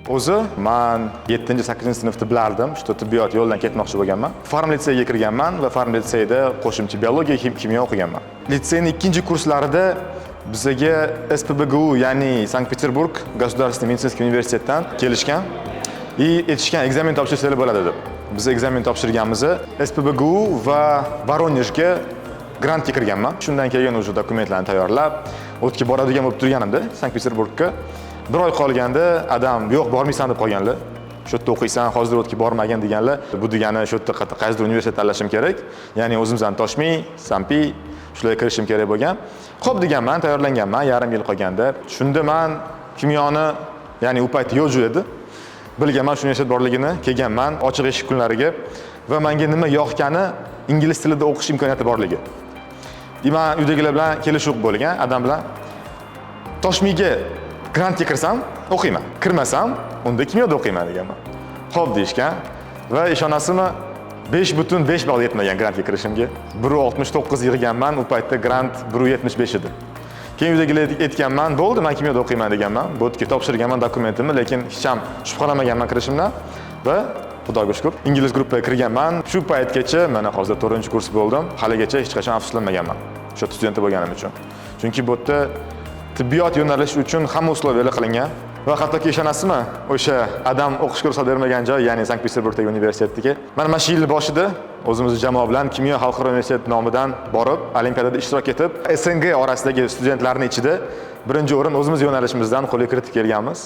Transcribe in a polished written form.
O'zi men 7-8 sinfda bilardim, shu tibbiyot yo'lidan ketmoqchi bo'lganman. Farm litseyga kirganman va Farm litseyda qo'shimcha biologiya, kimyo o'qiganman. Litseyning ikkinchi kurslarida bizga SPBGU, ya'ni Sankt-Peterburg Государственный медицинский universitetdan kelishgan aytishgan ekzamen topshirsanglar bo'ladi deb. Biz ekzamen topshirganmiz. SPBGU va Voronejga grantga kirganman. Shundan keyin o'sha dokumentlarni tayyorlab, o'tga boradigan bo'lib turganimda Sankt-Peterburgga bir oy qolganda adam yo'q, bormaysan deb qolganlar. Shu yerda o'qiysan, hozir o'tga bormagin deganlar. Bu degani shu yerda qaysidir universitet tanlashim kerak. Ya'ni o'zimizdan Toshmi, Sampi shularga kirishim kerak bo'lgan. Xo'p deganman, tayyorlanganman, yarim yil qolganda. Shunda men kimyoni, ya'ni u payt yo'q edi. Bilganman shu universitet borligini, kelganman ochiq eshik kunlariga va menga nima yoqgani ingliz tilida o'qish imkoniyati borligi. Deyman, uydagilar bilan kelishuv bo'lgan, adam bilan Toshmiga grantga kirsam, o'qiyman. Kirmasam, unda kimyoda o'qiyman deganman. Xo'p deyishgan va ishonasizmi, 5.5 ball yetmagan grantga kirishimga. 1.69 yig'ganman, u paytda grant 1.75 edi. Keyin uydagilar aytganman, bo'ldi, men kimyoda o'qiyman deganman. Bu yerga topshirganman dokumentimni, lekin hech ham shubhalamaganman kirishimdan va Xudoga shukr, ingliz gruppaga kirganman. Shu paytgacha mana hozir 4-kurs bo'ldim. Haligacha hech qachon afsuslanmaganman. Shu student bo'lganim uchun. Chunki bu yerda tibbiyot yo'nalishi uchun hamma uslovlar qilingan va hattoki ishonasizmi, o'sha adam o'qishga ruxsat bermagan joy, ya'ni Sankt-Peterburgdagi universitetga mana shu yil boshida o'zimiz jamoa bilan Kimyo xalqaro universitet nomidan borib, olimpiadada ishtirok etib, SNG orasidagi studentlarning ichida birinchi o'rin o'zimiz yo'nalishimizdan qo'lga kiritib kelganmiz.